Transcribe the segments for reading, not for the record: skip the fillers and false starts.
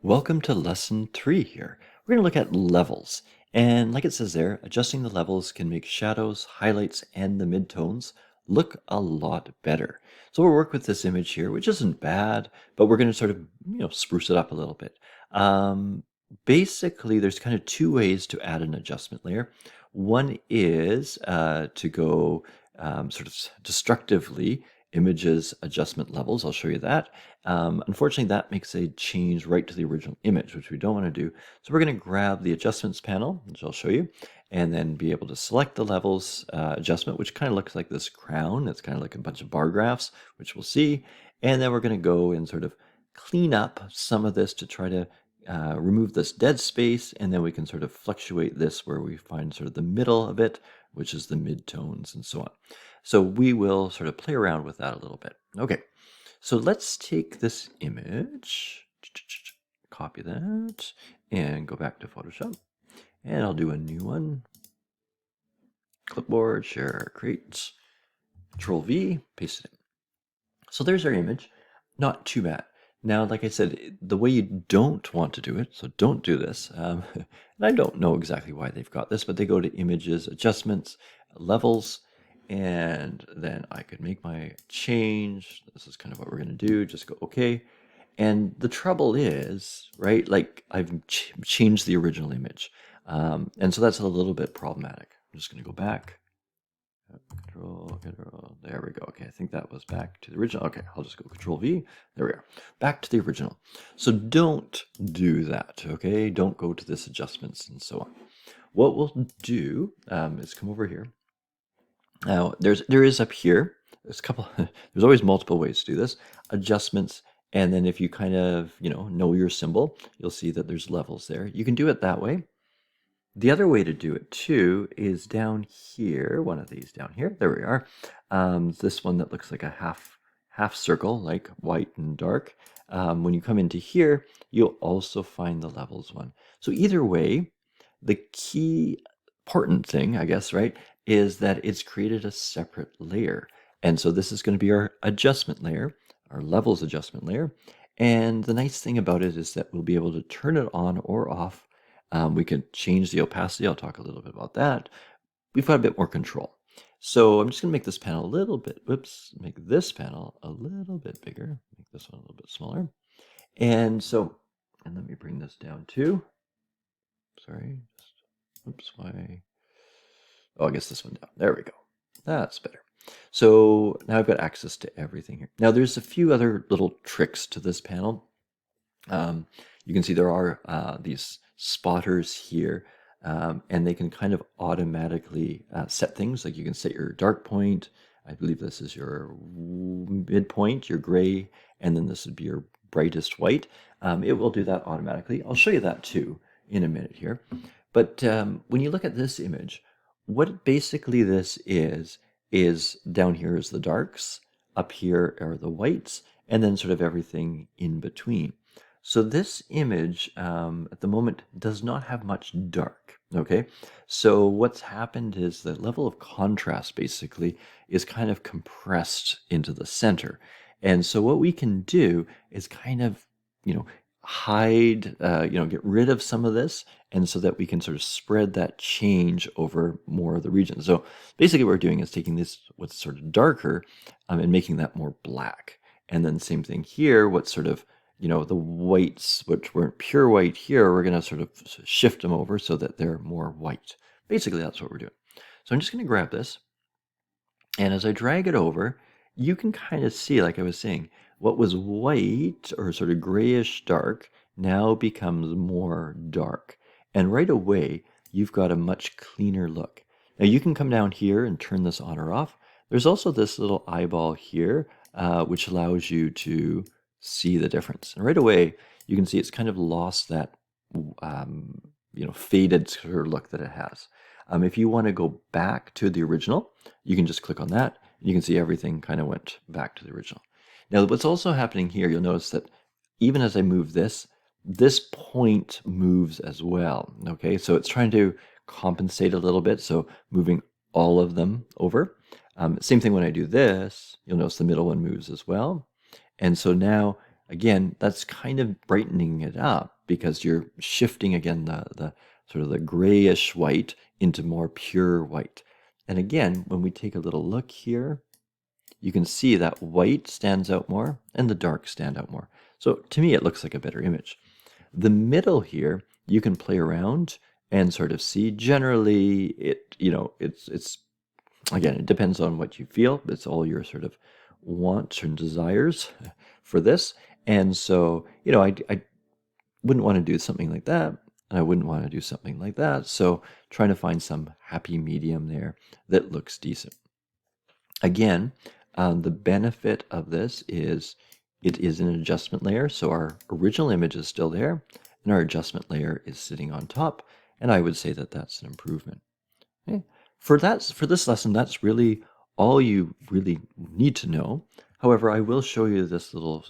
Welcome to lesson 3 here. We're going to look at levels. And like it says there, adjusting the levels can make shadows, highlights, and the midtones look a lot better. So we'll work with this image here, which isn't bad, but we're going to sort of, spruce it up a little bit. Basically, there's kind of two ways to add an adjustment layer. One is to go sort of destructively images adjustment levels. I'll show you that. Unfortunately, that makes a change right to the original image, which we don't want to do. So we're going to grab the adjustments panel, which I'll show you, and then be able to select the levels adjustment, which kind of looks like this crown. It's kind of like a bunch of bar graphs, which we'll see. And then we're going to go and sort of clean up some of this to try to remove this dead space, and then we can sort of fluctuate this where we find sort of the middle of it, which is the midtones and so on. So we will sort of play around with that a little bit. Okay, so let's take this image, copy that, and go back to Photoshop. And I'll do a new one. Clipboard, share, create, Control V, paste it in. So there's our image. Not too bad. Now, like I said, the way you don't want to do it, so don't do this. And I don't know exactly why they've got this, but they go to Images, Adjustments, Levels, and then I could make my change. This is kind of what we're going to do. Just go OK. And the trouble is, right, like I've changed the original image. And so that's a little bit problematic. I'm just going to go back. Control, there we go. Okay, I think that was back to the original. Okay, I'll just go Control V. There we are. Back to the original. So don't do that, okay? Don't go to this adjustments and so on. What we'll do is come over here. Now, there is up here, there's a couple, there's always multiple ways to do this. Adjustments, and then if you kind of, know your symbol, you'll see that there's levels there. You can do it that way. The other way to do it too is down here, one of these down here, there we are. This one that looks like a half circle, like white and dark. When you come into here, you'll also find the levels one. So either way, the key important thing, I guess, right, is that it's created a separate layer. And so this is going to be our adjustment layer, our levels adjustment layer. And the nice thing about it is that we'll be able to turn it on or off. We can change the opacity. I'll talk a little bit about that. We've got a bit more control. So I'm just going to make this panel a little bit, make this panel a little bit bigger, make this one a little bit smaller. And let me bring this down too. Sorry, why? Oh, I guess this one down. There we go. That's better. So now I've got access to everything here. Now there's a few other little tricks to this panel. You can see there are these spotters here, and they can kind of automatically set things. Like you can set your dark point. I believe this is your midpoint, your gray, and then this would be your brightest white. It will do that automatically. I'll show you that too in a minute here. But when you look at this image, what basically this is down here is the darks, up here are the whites, and then sort of everything in between. So this image at the moment does not have much dark, okay? So what's happened is the level of contrast basically is kind of compressed into the center. And so what we can do is kind of, hide, get rid of some of this, and so that we can sort of spread that change over more of the region. So basically what we're doing is taking this, what's sort of darker, and making that more black. And then same thing here, what's sort of, the whites, which weren't pure white here, we're going to sort of shift them over so that they're more white. Basically, that's what we're doing. So I'm just going to grab this, and as I drag it over, you can kind of see, like I was saying, what was white or sort of grayish dark now becomes more dark. And right away, you've got a much cleaner look. Now you can come down here and turn this on or off. There's also this little eyeball here, which allows you to see the difference. And right away, you can see it's kind of lost that, faded sort of look that it has. If you want to go back to the original, you can just click on that. You can see everything kind of went back to the original. Now, what's also happening here, you'll notice that even as I move this point moves as well, okay? So it's trying to compensate a little bit, so moving all of them over. Same thing when I do this, you'll notice the middle one moves as well. And so now again, that's kind of brightening it up because you're shifting again the sort of the grayish white into more pure white. And again, when we take a little look here, you can see that white stands out more and the dark stand out more. So to me, it looks like a better image. The middle here, you can play around and sort of see. Generally, it's again, it depends on what you feel. It's all your sort of wants and desires for this. And so, I wouldn't want to do something like that, and I wouldn't want to do something like that. So trying to find some happy medium there that looks decent. Again, the benefit of this is it is an adjustment layer, so our original image is still there, and our adjustment layer is sitting on top, and I would say that that's an improvement. Okay. For this lesson, that's really all you really need to know. However, I will show you this little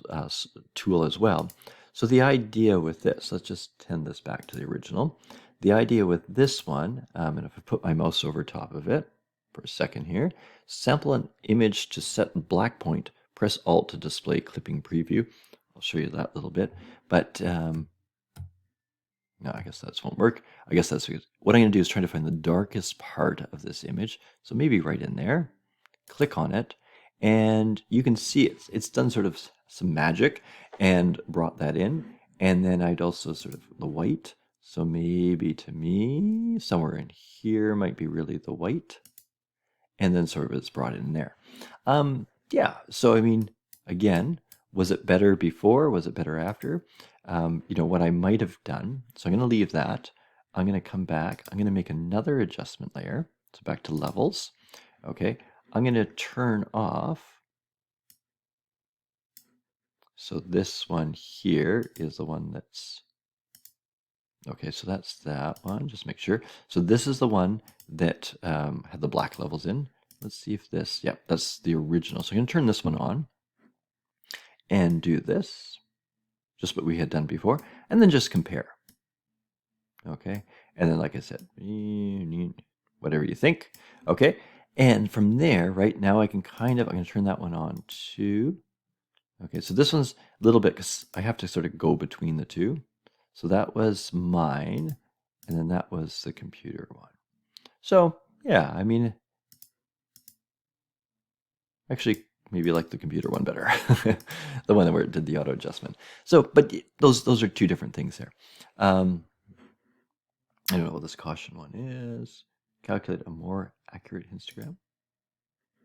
tool as well. So the idea with this, let's just send this back to the original. The idea with this one, and if I put my mouse over top of it for a second here, sample an image to set black point, press Alt to display clipping preview. I'll show you that a little bit, but no, I guess that won't work. I guess that's because what I'm going to do is try to find the darkest part of this image. So maybe right in there, click on it, and you can see it's done sort of some magic and brought that in. And then I'd also sort of the white. So maybe to me, somewhere in here might be really the white. And then sort of it's brought in there. Yeah, so I mean, again, was it better before? Was it better after? What I might have done, so I'm going to leave that. I'm going to come back. I'm going to make another adjustment layer. So back to levels. Okay, I'm going to turn off. So this one here is the one that's, okay, so that's that one. Just make sure. So this is the one that had the black levels in. Let's see if this, yeah, that's the original. So I'm going to turn this one on and do this, just what we had done before, and then just compare. Okay, and then like I said, whatever you think. Okay, and from there, right now I can I'm going to turn that one on too. Okay, so this one's a little bit, because I have to sort of go between the two. So that was mine, and then that was the computer one. So yeah, I mean, actually, maybe I like the computer one better, the one where it did the auto adjustment. So, but those are two different things there. I don't know what this caution one is. Calculate a more accurate histogram.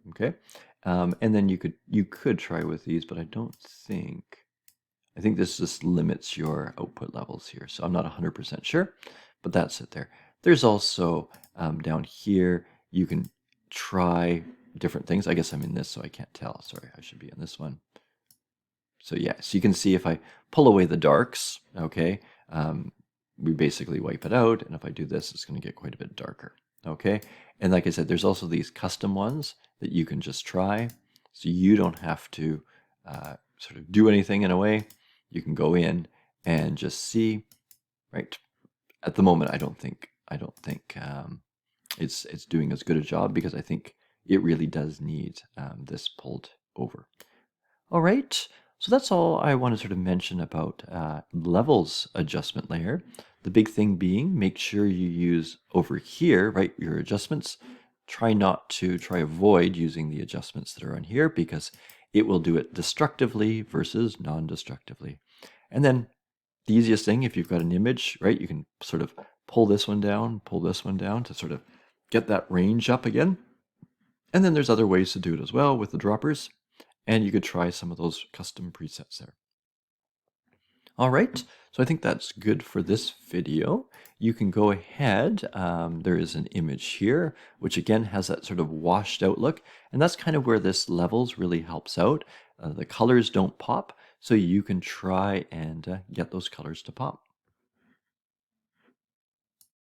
Okay, and then you could try with these, but I think this just limits your output levels here. So I'm not 100% sure, but that's it there. There's also down here, you can try different things. I guess I'm in this, so I can't tell. Sorry, I should be in this one. So yeah, so you can see if I pull away the darks, okay, we basically wipe it out. And if I do this, it's going to get quite a bit darker. Okay. And like I said, there's also these custom ones that you can just try. So you don't have to sort of do anything in a way. You can go in and just see, right? At the moment, I don't think it's doing as good a job, because I think it really does need this pulled over. All right. So that's all I want to sort of mention about levels adjustment layer. The big thing being, make sure you use over here, right, your adjustments. Try avoid using the adjustments that are on here, because it will do it destructively versus non-destructively. And then the easiest thing, if you've got an image, right, you can sort of pull this one down to sort of get that range up again. And then there's other ways to do it as well with the droppers. And you could try some of those custom presets there. All right, so I think that's good for this video. You can go ahead, there is an image here, which again has that sort of washed out look, and that's kind of where this levels really helps out. The colors don't pop, so you can try and get those colors to pop.